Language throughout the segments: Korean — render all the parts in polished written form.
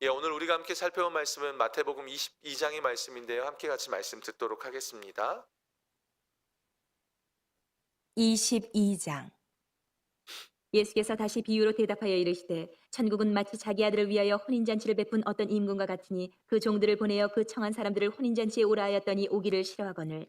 예, 오늘 우리가 함께 살펴본 말씀은 마태복음 22장의 말씀인데요. 함께 같이 말씀 듣도록 하겠습니다. 22장. 예수께서 다시 비유로 대답하여 이르시되 천국은 마치 자기 아들을 위하여 혼인잔치를 베푼 어떤 임금과 같으니 그 종들을 보내어 그 청한 사람들을 혼인잔치에 오라 하였더니 오기를 싫어하거늘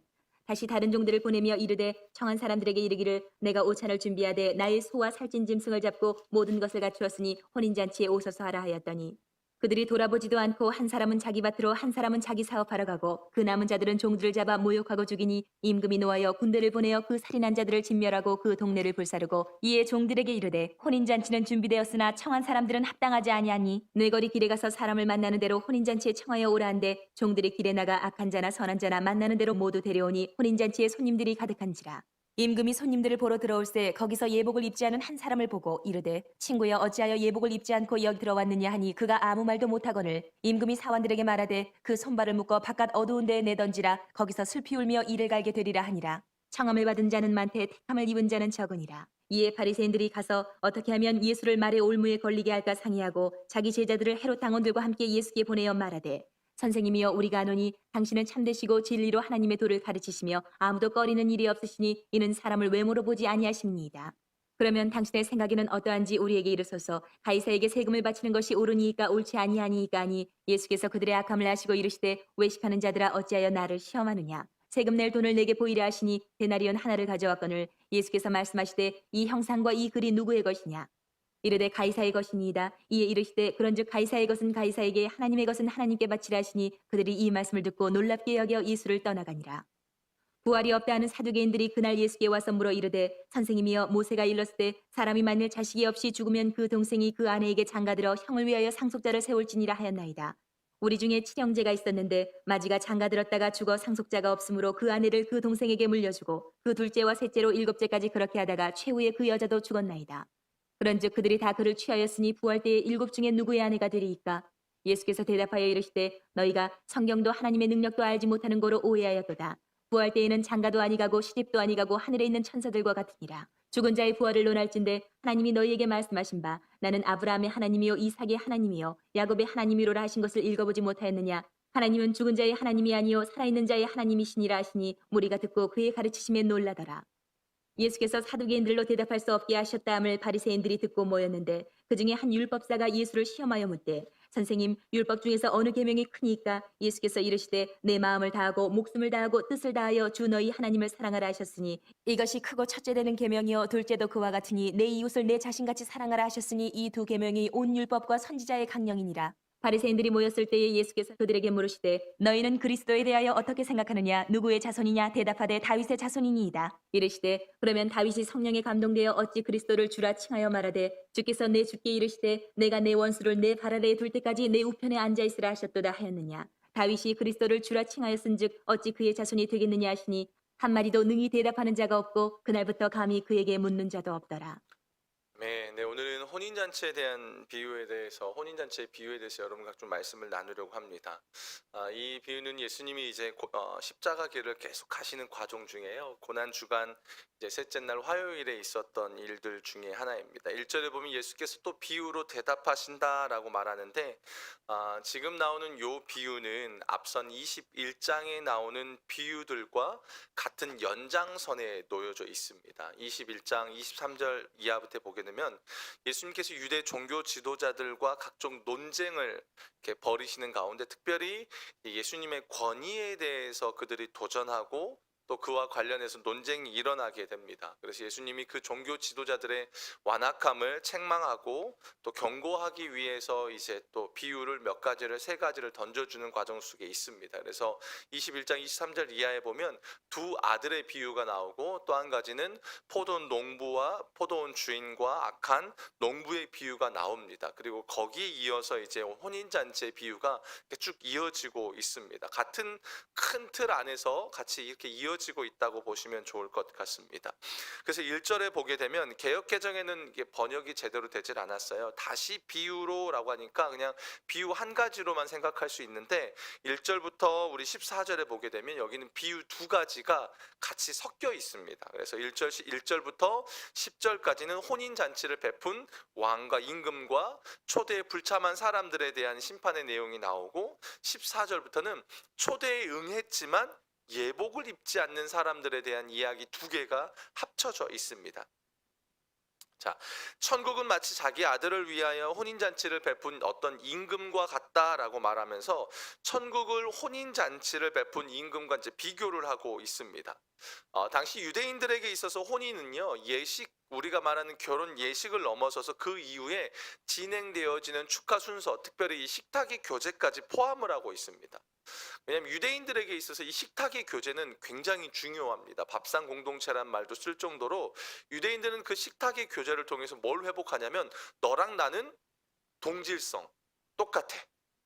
다시 다른 종들을 보내며 이르되 청한 사람들에게 이르기를 내가 오찬을 준비하되 나의 소와 살찐 짐승을 잡고 모든 것을 갖추었으니 혼인잔치에 오소서 하라 하였더니 그들이 돌아보지도 않고 한 사람은 자기 밭으로 한 사람은 자기 사업하러 가고 그 남은 자들은 종들을 잡아 모욕하고 죽이니 임금이 노하여 군대를 보내어 그 살인한 자들을 진멸하고 그 동네를 불사르고 이에 종들에게 이르되 혼인잔치는 준비되었으나 청한 사람들은 합당하지 아니하니 뇌거리 길에 가서 사람을 만나는 대로 혼인잔치에 청하여 오라 한데 종들이 길에 나가 악한 자나 선한 자나 만나는 대로 모두 데려오니 혼인잔치에 손님들이 가득한지라. 임금이 손님들을 보러 들어올새 거기서 예복을 입지 않은 한 사람을 보고 이르되 친구여 어찌하여 예복을 입지 않고 여기 들어왔느냐 하니 그가 아무 말도 못하거늘 임금이 사원들에게 말하되 그 손발을 묶어 바깥 어두운 데에 내던지라 거기서 슬피 울며 이를 갈게 되리라 하니라. 청함을 받은 자는 많되 택함을 입은 자는 적으니라. 이에 바리새인들이 가서 어떻게 하면 예수를 말의 올무에 걸리게 할까 상의하고 자기 제자들을 헤롯 당원들과 함께 예수께 보내어 말하되 선생님이여 우리가 아노니 당신은 참되시고 진리로 하나님의 도를 가르치시며 아무도 꺼리는 일이 없으시니 이는 사람을 외모로 보지 아니하심니이다. 그러면 당신의 생각에는 어떠한지 우리에게 이르소서. 가이사에게 세금을 바치는 것이 옳으니이까 옳지 아니하니이까 하니 예수께서 그들의 악함을 아시고 이르시되 외식하는 자들아 어찌하여 나를 시험하느냐. 세금 낼 돈을 내게 보이라 하시니 데나리온 하나를 가져왔거늘 예수께서 말씀하시되 이 형상과 이 글이 누구의 것이냐. 이르되 가이사의 것이니이다. 이에 이르시되 그런즉 가이사의 것은 가이사에게 하나님의 것은 하나님께 바치라 하시니 그들이 이 말씀을 듣고 놀랍게 여겨 예수를 떠나가니라. 부활이 없다 하는 사두개인들이 그날 예수께 와서 물어 이르되 선생님이여 모세가 일렀을 때 사람이 만일 자식이 없이 죽으면 그 동생이 그 아내에게 장가들어 형을 위하여 상속자를 세울지니라 하였나이다. 우리 중에 칠형제가 있었는데 마지가 장가들었다가 죽어 상속자가 없으므로 그 아내를 그 동생에게 물려주고 그 둘째와 셋째로 일곱째까지 그렇게 하다가 최후에 그 여자도 죽었나이다. 그런즉 그들이 다 그를 취하였으니 부활 때에 일곱 중에 누구의 아내가 되리이까? 예수께서 대답하여 이르시되 너희가 성경도 하나님의 능력도 알지 못하는 거로 오해하였도다. 부활 때에는 장가도 아니가고 시집도 아니가고 하늘에 있는 천사들과 같으니라. 죽은 자의 부활을 논할진대 하나님이 너희에게 말씀하신 바 나는 아브라함의 하나님이요 이삭의 하나님이요 야곱의 하나님이로라 하신 것을 읽어보지 못하였느냐. 하나님은 죽은 자의 하나님이 아니요 살아있는 자의 하나님이시니라 하시니 무리가 듣고 그의 가르치심에 놀라더라. 예수께서 사두개인들로 대답할 수 없게 하셨다함을 바리새인들이 듣고 모였는데 그중에 한 율법사가 예수를 시험하여 묻되 선생님 율법 중에서 어느 계명이 크니까? 예수께서 이르시되 내 마음을 다하고 목숨을 다하고 뜻을 다하여 주 너희 하나님을 사랑하라 하셨으니 이것이 크고 첫째 되는 계명이요 둘째도 그와 같으니 내 이웃을 내 자신같이 사랑하라 하셨으니 이 두 계명이 온 율법과 선지자의 강령이니라. 바리새인들이 모였을 때에 예수께서 그들에게 물으시되 너희는 그리스도에 대하여 어떻게 생각하느냐. 누구의 자손이냐. 대답하되 다윗의 자손이니이다. 이르시되 그러면 다윗이 성령에 감동되어 어찌 그리스도를 주라 칭하여 말하되 주께서 내 주께 이르시되 내가 내 원수를 내 발 아래에 둘 때까지 내 우편에 앉아 있으라 하셨도다 하였느냐. 다윗이 그리스도를 주라 칭하였은즉 어찌 그의 자손이 되겠느냐 하시니 한마디도 능히 대답하는 자가 없고 그날부터 감히 그에게 묻는 자도 없더라. 네, 오늘은 혼인잔치에 대한 비유에 대해서, 혼인잔치의 비유에 대해서 여러분과 좀 말씀을 나누려고 합니다. 이 비유는 예수님이 이제 십자가 길을 계속 가시는 과정 중에요. 고난주간 이제 셋째 날 화요일에 있었던 일들 중에 하나입니다. 1절에 보면 예수께서 또 비유로 대답하신다라고 말하는데 지금 나오는 요 비유는 앞선 21장에 나오는 비유들과 같은 연장선에 놓여져 있습니다. 21장 23절 이하부터 보게 되면 예수님께서 유대 종교 지도자들과 각종 논쟁을 이렇게 벌이시는 가운데 특별히 예수님의 권위에 대해서 그들이 도전하고 또 그와 관련해서 논쟁이 일어나게 됩니다. 그래서 예수님이 그 종교 지도자들의 완악함을 책망하고 또 경고하기 위해서 이제 또 비유를 몇 가지를 세 가지를 던져주는 과정 속에 있습니다. 그래서 21장 23절 이하에 보면 두 아들의 비유가 나오고 또 한 가지는 포도원 농부와 포도원 주인과 악한 농부의 비유가 나옵니다. 그리고 거기에 이어서 이제 혼인잔치의 비유가 쭉 이어지고 있습니다. 같은 큰 틀 안에서 같이 이렇게 이어지고 이어지고 있다고 보시면 좋을 것 같습니다. 그래서 1절에 보게 되면 개역 개정에는 이게 번역이 제대로 되질 않았어요. 다시 비유로라고 하니까 그냥 비유 한 가지로만 생각할 수 있는데 1절부터 우리 14절에 보게 되면 여기는 비유 두 가지가 같이 섞여 있습니다. 그래서 1절부터 10절까지는 혼인 잔치를 베푼 왕과 임금과 초대에 불참한 사람들에 대한 심판의 내용이 나오고 14절부터는 초대에 응했지만 예복을 입지 않는 사람들에 대한 이야기 두 개가 합쳐져 있습니다. 자, 천국은 마치 자기 아들을 위하여 혼인잔치를 베푼 어떤 임금과 같다라고 말하면서 천국을 혼인잔치를 베푼 임금과 이제 비교를 하고 있습니다. 당시 유대인들에게 있어서 혼인은요, 예식, 우리가 말하는 결혼 예식을 넘어서서 그 이후에 진행되어지는 축하 순서, 특별히 이 식탁의 교제까지 포함을 하고 있습니다. 왜냐하면 유대인들에게 있어서 이 식탁의 교제는 굉장히 중요합니다. 밥상 공동체란 말도 쓸 정도로 유대인들은 그 식탁의 교제를 통해서 뭘 회복하냐면 너랑 나는 동질성, 똑같아.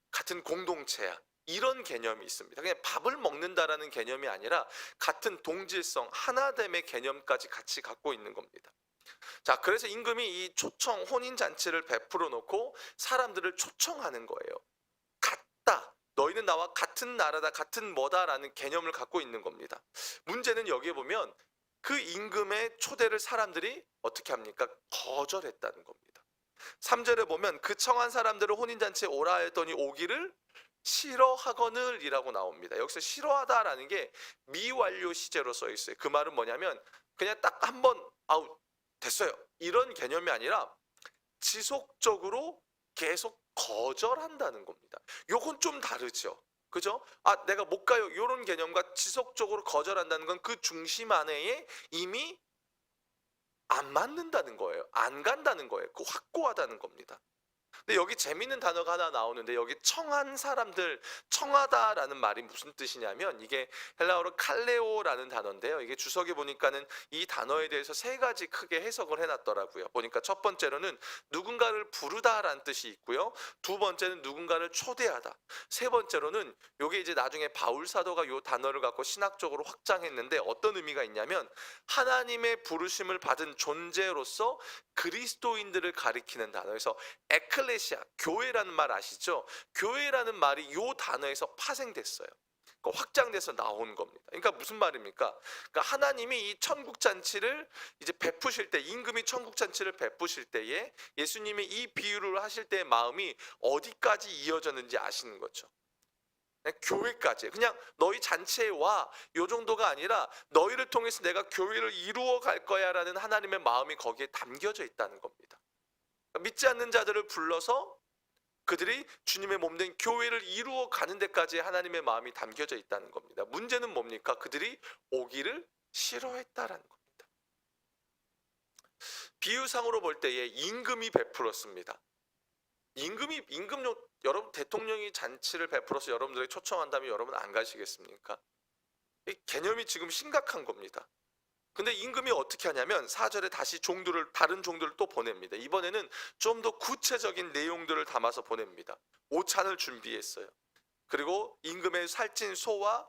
같은 공동체야. 이런 개념이 있습니다. 그냥 밥을 먹는다라는 개념이 아니라 같은 동질성, 하나됨의 개념까지 같이 갖고 있는 겁니다. 자, 그래서 임금이 이 초청 혼인 잔치를 베풀어 놓고 사람들을 초청하는 거예요. 같다. 너희는 나와 같은 나라다, 같은 뭐다라는 개념을 갖고 있는 겁니다. 문제는 여기에 보면 그 임금의 초대를 사람들이 어떻게 합니까? 거절했다는 겁니다. 3절에 보면 그 청한 사람들을 혼인잔치에 오라 했더니 오기를 싫어하거늘 이라고 나옵니다. 여기서 싫어하다라는 게 미완료 시제로 써 있어요. 그 말은 뭐냐면 그냥 딱 한번 아우 됐어요 이런 개념이 아니라 지속적으로 계속 거절한다는 겁니다. 요건 좀 다르죠. 그죠? 아, 내가 못 가요. 이런 개념과 지속적으로 거절한다는 건 그 중심 안에 이미 안 맞는다는 거예요. 안 간다는 거예요. 그 확고하다는 겁니다. 근데 여기 재밌는 단어가 하나 나오는데 여기 청한 사람들, 청하다라는 말이 무슨 뜻이냐면 이게 헬라어로 칼레오라는 단어인데요. 이게 주석에 보니까는 이 단어에 대해서 세 가지 크게 해석을 해놨더라고요. 보니까 첫 번째로는 누군가를 부르다라는 뜻이 있고요. 두 번째는 누군가를 초대하다. 세 번째로는 요게 이제 나중에 바울 사도가 요 단어를 갖고 신학적으로 확장했는데 어떤 의미가 있냐면 하나님의 부르심을 받은 존재로서 그리스도인들을 가리키는 단어에서 에클레시아, 교회라는 말 아시죠? 교회라는 말이 요 단어에서 파생됐어요. 그러니까 확장돼서 나온 겁니다. 그러니까 무슨 말입니까? 그러니까 하나님이 이 천국 잔치를 이제 베푸실 때, 임금이 천국 잔치를 베푸실 때에 예수님이 이 비유를 하실 때의 마음이 어디까지 이어졌는지 아시는 거죠. 교회까지 그냥 너희 잔치에 와 요 정도가 아니라 너희를 통해서 내가 교회를 이루어 갈 거야 라는 하나님의 마음이 거기에 담겨져 있다는 겁니다. 믿지 않는 자들을 불러서 그들이 주님의 몸된 교회를 이루어 가는 데까지 하나님의 마음이 담겨져 있다는 겁니다. 문제는 뭡니까? 그들이 오기를 싫어했다라는 겁니다. 비유상으로 볼 때에 임금이 베풀었습니다. 여러분 대통령이 잔치를 베풀어서 여러분들에게 초청한다면 여러분 안 가시겠습니까? 이 개념이 지금 심각한 겁니다. 근데 임금이 어떻게 하냐면 4절에 다시 다른 종들을 또 보냅니다. 이번에는 좀 더 구체적인 내용들을 담아서 보냅니다. 오찬을 준비했어요. 그리고 임금의 살찐 소와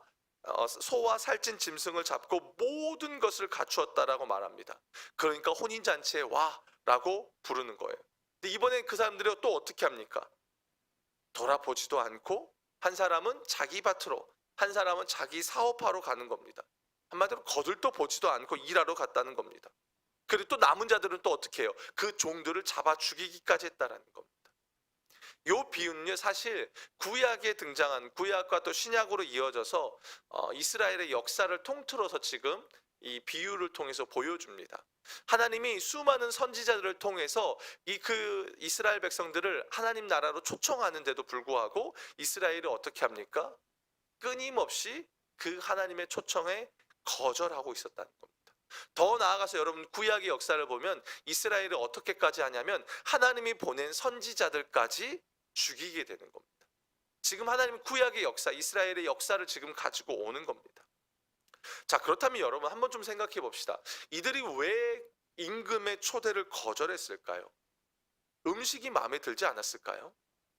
살찐 짐승을 잡고 모든 것을 갖추었다라고 말합니다. 그러니까 혼인잔치에 와라고 부르는 거예요. 근데 이번에 그 사람들이 또 어떻게 합니까? 돌아보지도 않고 한 사람은 자기 밭으로, 한 사람은 자기 사업하러 가는 겁니다. 한마디로 거들떠 보지도 않고 일하러 갔다는 겁니다. 그리고 또 남은 자들은 또 어떻게 해요? 그 종들을 잡아 죽이기까지 했다라는 겁니다. 요 비유는요 사실 구약에 등장한 구약과 또 신약으로 이어져서 이스라엘의 역사를 통틀어서 지금 이 비유를 통해서 보여줍니다. 하나님이 수많은 선지자들을 통해서 이스라엘 백성들을 하나님 나라로 초청하는데도 불구하고 이스라엘이 어떻게 합니까? 끊임없이 그 하나님의 초청에 거절하고 있었다는 겁니다. 더 나아가서 여러분 구약의 역사를 보면 이스라엘이 어떻게까지 하냐면 하나님이 보낸 선지자들까지 죽이게 되는 겁니다. 지금 하나님 구약의 역사, 이스라엘의 역사를 지금 가지고 오는 겁니다. 자, 그렇다면 여러분 한번 좀 생각해 봅시다. 이들이 왜 임금의 초대를 거절했을까요? 음식이 마음에 들지 않았을까요?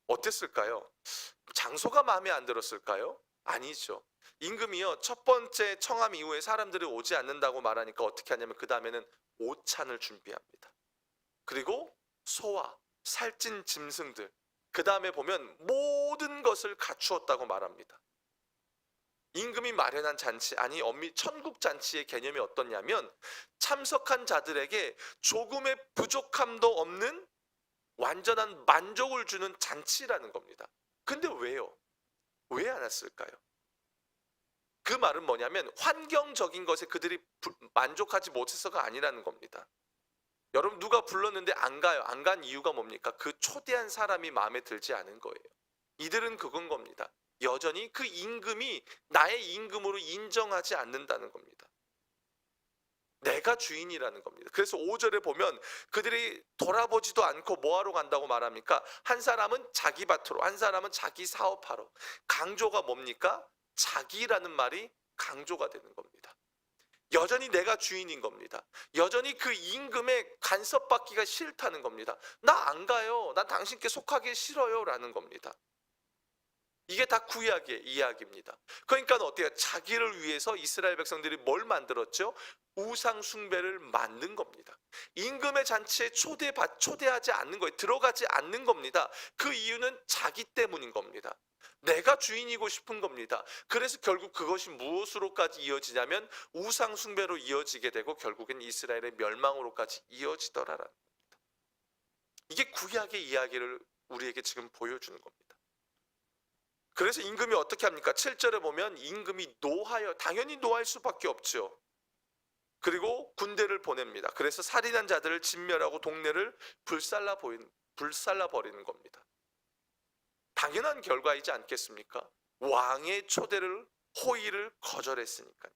어땠을까요? 장소가 마음에 안 들었을까요? 아니죠. 임금이요 첫 번째 청함 이후에 사람들이 오지 않는다고 말하니까 어떻게 하냐면 그 다음에는 오찬을 준비합니다. 그리고 소와 살찐 짐승들, 그 다음에 보면 모든 것을 갖추었다고 말합니다. 임금이 마련한 잔치, 아니 엄밀히 천국 잔치의 개념이 어떻냐면 참석한 자들에게 조금의 부족함도 없는 완전한 만족을 주는 잔치라는 겁니다. 근데 왜요? 왜 안 왔을까요? 그 말은 뭐냐면 환경적인 것에 그들이 만족하지 못해서가 아니라는 겁니다. 여러분, 누가 불렀는데 안 가요. 안 간 이유가 뭡니까? 그 초대한 사람이 마음에 들지 않은 거예요. 이들은 그건 겁니다. 여전히 그 임금이 나의 임금으로 인정하지 않는다는 겁니다. 내가 주인이라는 겁니다. 그래서 5절에 보면 그들이 돌아보지도 않고 뭐하러 간다고 말합니까? 한 사람은 자기 밭으로, 한 사람은 자기 사업하러. 강조가 뭡니까? 자기라는 말이 강조가 되는 겁니다. 여전히 내가 주인인 겁니다. 여전히 그 임금에 간섭받기가 싫다는 겁니다. 나 안 가요. 난 당신께 속하기 싫어요. 라는 겁니다. 이게 다 구약의 이야기입니다. 그러니까 어때요? 자기를 위해서 이스라엘 백성들이 뭘 만들었죠? 우상 숭배를 만든 겁니다. 임금의 잔치에 초대하지 않는 거예요. 들어가지 않는 겁니다. 그 이유는 자기 때문인 겁니다. 내가 주인이고 싶은 겁니다. 그래서 결국 그것이 무엇으로까지 이어지냐면 우상 숭배로 이어지게 되고 결국엔 이스라엘의 멸망으로까지 이어지더라라는 겁니다. 이게 구약의 이야기를 우리에게 지금 보여주는 겁니다. 그래서 임금이 어떻게 합니까? 7절에 보면 임금이 노하여, 당연히 노할 수밖에 없죠. 그리고 군대를 보냅니다. 그래서 살인한 자들을 진멸하고 동네를 불살라 버리는 겁니다. 당연한 결과이지 않겠습니까? 왕의 초대를, 호의를 거절했으니까요.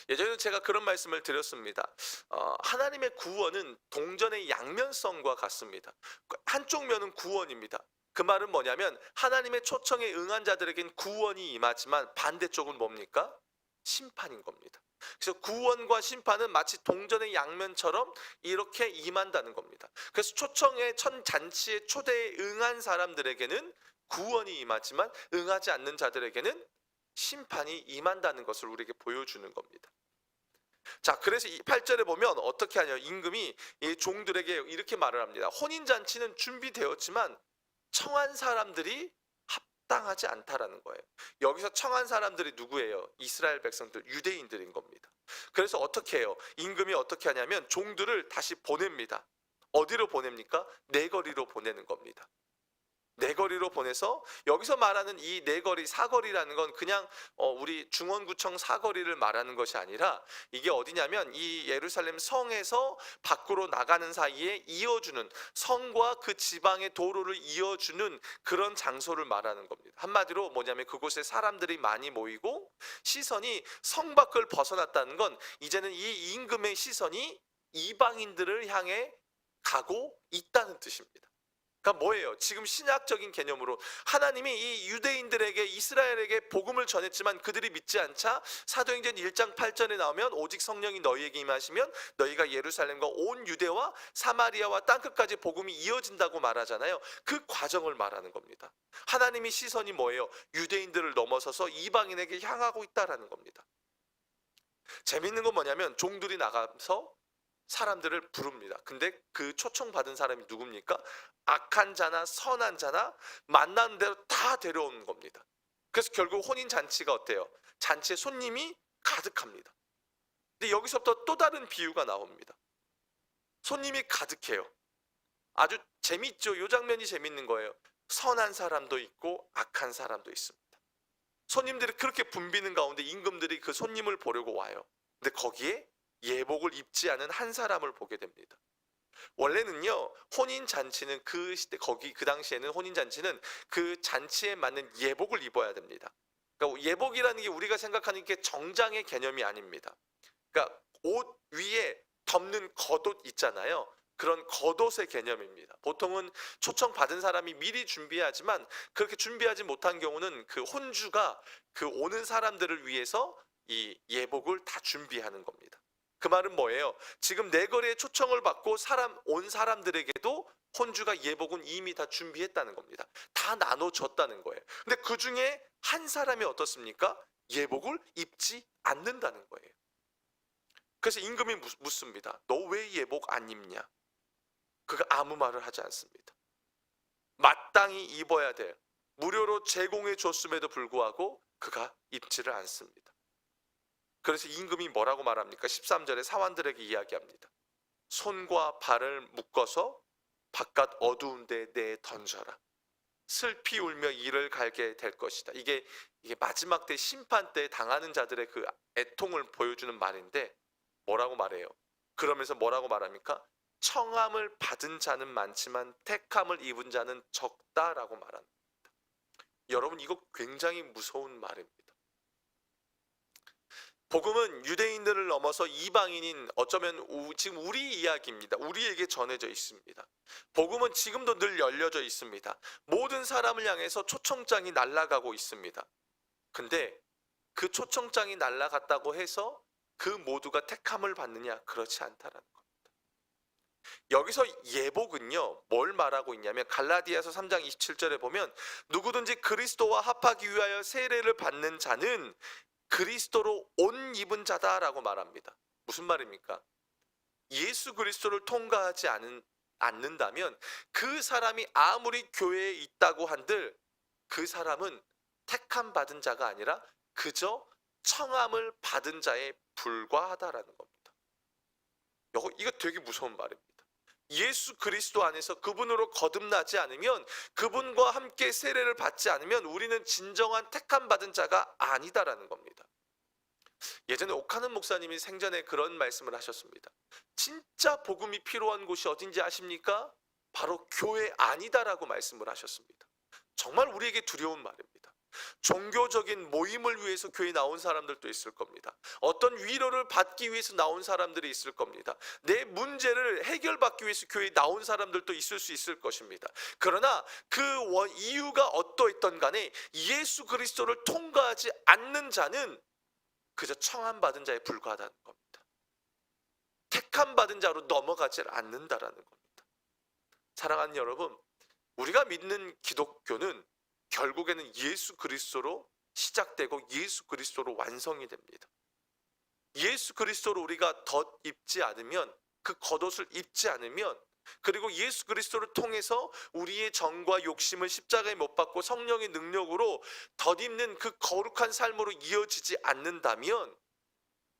예전에 제가 그런 말씀을 드렸습니다. 하나님의 구원은 동전의 양면성과 같습니다. 한쪽 면은 구원입니다. 그 말은 뭐냐면 하나님의 초청에 응한 자들에겐 구원이 임하지만 반대쪽은 뭡니까? 심판인 겁니다. 그래서 구원과 심판은 마치 동전의 양면처럼 이렇게 임한다는 겁니다. 그래서 초청의 잔치의 초대에 응한 사람들에게는 구원이 임하지만 응하지 않는 자들에게는 심판이 임한다는 것을 우리에게 보여주는 겁니다. 자, 그래서 이 8절에 보면 어떻게 하냐, 임금이 이 종들에게 이렇게 말을 합니다. 혼인잔치는 준비되었지만 청한 사람들이 합당하지 않다라는 거예요. 여기서 청한 사람들이 누구예요? 이스라엘 백성들, 유대인들인 겁니다. 그래서 어떻게 해요? 임금이 어떻게 하냐면 종들을 다시 보냅니다. 어디로 보냅니까? 내거리로 보내는 겁니다. 내거리로 보내서 여기서 말하는 이 내거리, 사거리라는 건 그냥 우리 중원구청 사거리를 말하는 것이 아니라 이게 어디냐면 이 예루살렘 성에서 밖으로 나가는 사이에 이어주는, 성과 그 지방의 도로를 이어주는 그런 장소를 말하는 겁니다. 한마디로 뭐냐면 그곳에 사람들이 많이 모이고 시선이 성 밖을 벗어났다는 건 이제는 이 임금의 시선이 이방인들을 향해 가고 있다는 뜻입니다. 그러니까 뭐예요? 지금 신약적인 개념으로 하나님이 이 유대인들에게, 이스라엘에게 복음을 전했지만 그들이 믿지 않자 사도행전 1장 8절에 나오면 오직 성령이 너희에게 임하시면 너희가 예루살렘과 온 유대와 사마리아와 땅끝까지 복음이 이어진다고 말하잖아요. 그 과정을 말하는 겁니다. 하나님의 시선이 뭐예요? 유대인들을 넘어서서 이방인에게 향하고 있다라는 겁니다. 재밌는 건 뭐냐면 종들이 나가서 사람들을 부릅니다. 근데 그 초청받은 사람이 누굽니까? 악한 자나 선한 자나 만나는 대로 다 데려오는 겁니다. 그래서 결국 혼인잔치가 어때요? 잔치에 손님이 가득합니다. 근데 여기서부터 또 다른 비유가 나옵니다. 손님이 가득해요. 아주 재밌죠? 이 장면이 재밌는 거예요. 선한 사람도 있고 악한 사람도 있습니다. 손님들이 그렇게 붐비는 가운데 임금들이 그 손님을 보려고 와요. 근데 거기에 예복을 입지 않은 한 사람을 보게 됩니다. 원래는요, 혼인잔치는 그 시대, 그 당시에는 혼인잔치는 그 잔치에 맞는 예복을 입어야 됩니다. 그러니까 예복이라는 게 우리가 생각하는 게 정장의 개념이 아닙니다. 그러니까 옷 위에 덮는 겉옷 있잖아요. 그런 겉옷의 개념입니다. 보통은 초청받은 사람이 미리 준비하지만 그렇게 준비하지 못한 경우는 그 혼주가 그 오는 사람들을 위해서 이 예복을 다 준비하는 겁니다. 그 말은 뭐예요? 지금 내거리에 초청을 받고 온 사람들에게도 혼주가 예복은 이미 다 준비했다는 겁니다. 다 나눠줬다는 거예요. 근데 그 중에 한 사람이 어떻습니까? 예복을 입지 않는다는 거예요. 그래서 임금이 묻습니다. 너 왜 예복 안 입냐? 그가 아무 말을 하지 않습니다. 마땅히 입어야 될 무료로 제공해 줬음에도 불구하고 그가 입지를 않습니다. 그래서 임금이 뭐라고 말합니까? 13절에 사환들에게 이야기합니다. 손과 발을 묶어서 바깥 어두운 데 내에 던져라. 슬피 울며 이를 갈게 될 것이다. 이게 마지막 때 심판 때 당하는 자들의 그 애통을 보여주는 말인데 뭐라고 말해요? 그러면서 뭐라고 말합니까? 청함을 받은 자는 많지만 택함을 입은 자는 적다라고 말합니다. 여러분, 이거 굉장히 무서운 말입니다. 복음은 유대인들을 넘어서 이방인인 어쩌면 지금 우리 이야기입니다. 우리에게 전해져 있습니다. 복음은 지금도 늘 열려져 있습니다. 모든 사람을 향해서 초청장이 날아가고 있습니다. 근데 그 초청장이 날아갔다고 해서 그 모두가 택함을 받느냐? 그렇지 않다라는 겁니다. 여기서 예복은요, 뭘 말하고 있냐면 갈라디아서 3장 27절에 보면 누구든지 그리스도와 합하기 위하여 세례를 받는 자는 그리스도로 옷 입은 자다라고 말합니다. 무슨 말입니까? 예수 그리스도를 통과하지 않는다면 그 사람이 아무리 교회에 있다고 한들 그 사람은 택함 받은 자가 아니라 그저 청함을 받은 자에 불과하다라는 겁니다. 이거 되게 무서운 말입니다. 예수 그리스도 안에서 그분으로 거듭나지 않으면, 그분과 함께 세례를 받지 않으면 우리는 진정한 택함 받은 자가 아니다라는 겁니다. 예전에 옥하는 목사님이 생전에 그런 말씀을 하셨습니다. 진짜 복음이 필요한 곳이 어딘지 아십니까? 바로 교회 아니다라고 말씀을 하셨습니다. 정말 우리에게 두려운 말입니다. 종교적인 모임을 위해서 교회에 나온 사람들도 있을 겁니다. 어떤 위로를 받기 위해서 나온 사람들이 있을 겁니다. 내 문제를 해결받기 위해서 교회에 나온 사람들도 있을 수 있을 것입니다. 그러나 그 이유가 어떠했던 간에 예수 그리스도를 통과하지 않는 자는 그저 청함 받은 자에 불과하다는 겁니다. 택함 받은 자로 넘어가지 않는다라는 겁니다. 사랑하는 여러분, 우리가 믿는 기독교는 결국에는 예수 그리스도로 시작되고 예수 그리스도로 완성이 됩니다. 예수 그리스도로 우리가 덧입지 않으면, 그 겉옷을 입지 않으면, 그리고 예수 그리스도를 통해서 우리의 정과 욕심을 십자가에 못 박고 성령의 능력으로 덧입는 그 거룩한 삶으로 이어지지 않는다면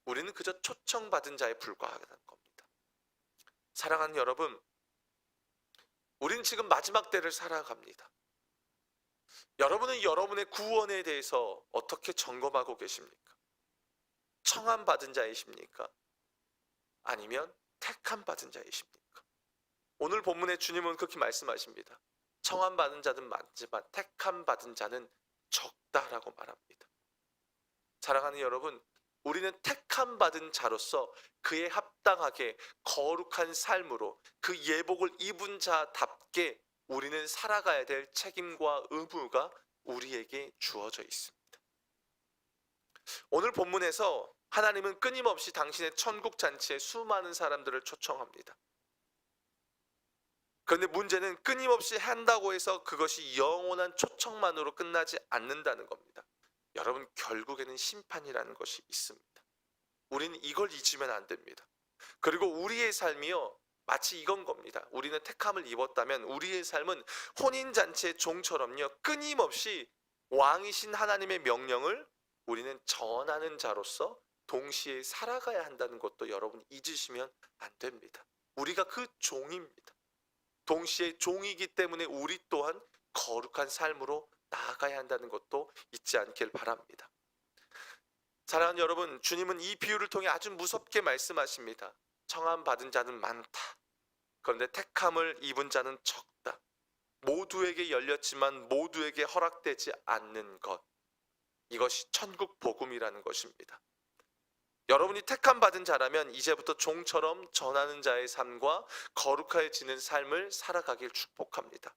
우리는 그저 초청받은 자에 불과하다는 겁니다. 사랑하는 여러분, 우리는 지금 마지막 때를 살아갑니다. 여러분은 여러분의 구원에 대해서 어떻게 점검하고 계십니까? 청함 받은 자이십니까? 아니면 택함 받은 자이십니까? 오늘 본문에 주님은 그렇게 말씀하십니다. 청함 받은 자는 많지만 택함 받은 자는 적다라고 말합니다. 사랑하는 여러분, 우리는 택함 받은 자로서 그에 합당하게 거룩한 삶으로 그 예복을 입은 자답게 우리는 살아가야 될 책임과 의무가 우리에게 주어져 있습니다. 오늘 본문에서 하나님은 끊임없이 당신의 천국 잔치에 수많은 사람들을 초청합니다. 그런데 문제는 끊임없이 한다고 해서 그것이 영원한 초청만으로 끝나지 않는다는 겁니다. 여러분, 결국에는 심판이라는 것이 있습니다. 우리는 이걸 잊으면 안 됩니다. 그리고 우리의 삶이요, 마치 이건 겁니다. 우리는 택함을 입었다면 우리의 삶은 혼인잔치의 종처럼요, 끊임없이 왕이신 하나님의 명령을 우리는 전하는 자로서 동시에 살아가야 한다는 것도 여러분 잊으시면 안 됩니다. 우리가 그 종입니다. 동시에 종이기 때문에 우리 또한 거룩한 삶으로 나아가야 한다는 것도 잊지 않길 바랍니다. 사랑하는 여러분, 주님은 이 비유를 통해 아주 무섭게 말씀하십니다. 청함 받은 자는 많다. 그런데 택함을 입은 자는 적다. 모두에게 열렸지만 모두에게 허락되지 않는 것. 이것이 천국 복음이라는 것입니다. 여러분이 택함 받은 자라면 이제부터 종처럼 전하는 자의 삶과 거룩해지는 삶을 살아가길 축복합니다.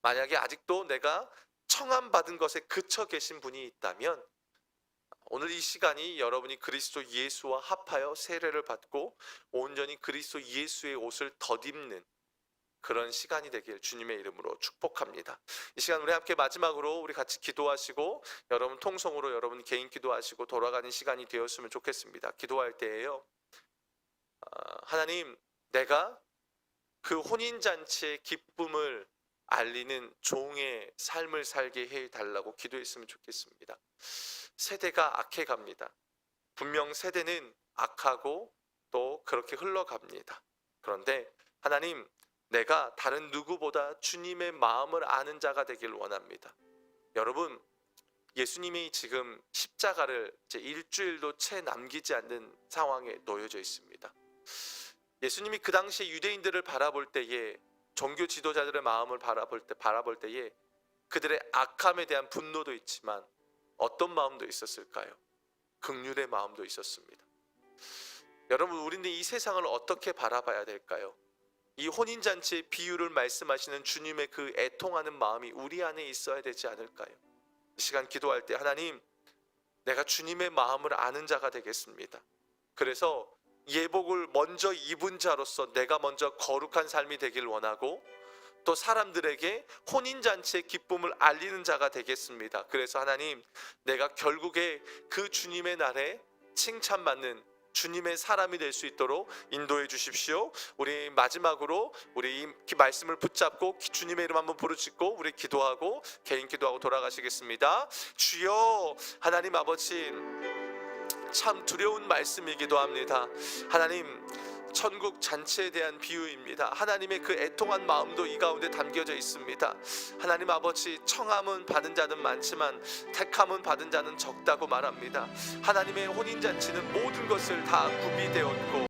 만약에 아직도 내가 청함 받은 것에 그쳐 계신 분이 있다면 오늘 이 시간이 여러분이 그리스도 예수와 합하여 세례를 받고 온전히 그리스도 예수의 옷을 덧입는 그런 시간이 되길 주님의 이름으로 축복합니다. 이 시간 우리 함께 마지막으로 우리 같이 기도하시고 여러분 통성으로 여러분 개인 기도하시고 돌아가는 시간이 되었으면 좋겠습니다. 기도할 때에요. 하나님, 내가 그 혼인잔치의 기쁨을 알리는 종의 삶을 살게 해달라고 기도했으면 좋겠습니다. 세대가 악해갑니다. 분명 세대는 악하고 또 그렇게 흘러갑니다. 그런데 하나님, 내가 다른 누구보다 주님의 마음을 아는 자가 되길 원합니다. 여러분, 예수님이 지금 십자가를 이제 일주일도 채 남기지 않는 상황에 놓여져 있습니다. 예수님이 그 당시에 유대인들을 바라볼 때에, 종교 지도자들의 마음을 바라볼 때에 그들의 악함에 대한 분노도 있지만 어떤 마음도 있었을까요? 긍휼의 마음도 있었습니다. 여러분, 우리는 이 세상을 어떻게 바라봐야 될까요? 이 혼인잔치의 비유를 말씀하시는 주님의 그 애통하는 마음이 우리 안에 있어야 되지 않을까요? 이 시간 기도할 때 하나님, 내가 주님의 마음을 아는 자가 되겠습니다. 그래서 예복을 먼저 입은 자로서 내가 먼저 거룩한 삶이 되길 원하고 또 사람들에게 혼인잔치의 기쁨을 알리는 자가 되겠습니다. 그래서 하나님, 내가 결국에 그 주님의 날에 칭찬받는 주님의 사람이 될 수 있도록 인도해 주십시오. 우리 마지막으로 우리 이 말씀을 붙잡고 주님의 이름 한번 부르짖고 우리 기도하고 개인 기도하고 돌아가시겠습니다. 주여, 하나님 아버지, 참 두려운 말씀이기도 합니다. 하나님, 천국 잔치에 대한 비유입니다. 하나님의 그 애통한 마음도 이 가운데 담겨져 있습니다. 하나님 아버지, 청함은 받은 자는 많지만 택함은 받은 자는 적다고 말합니다. 하나님의 혼인잔치는 모든 것을 다 구비되었고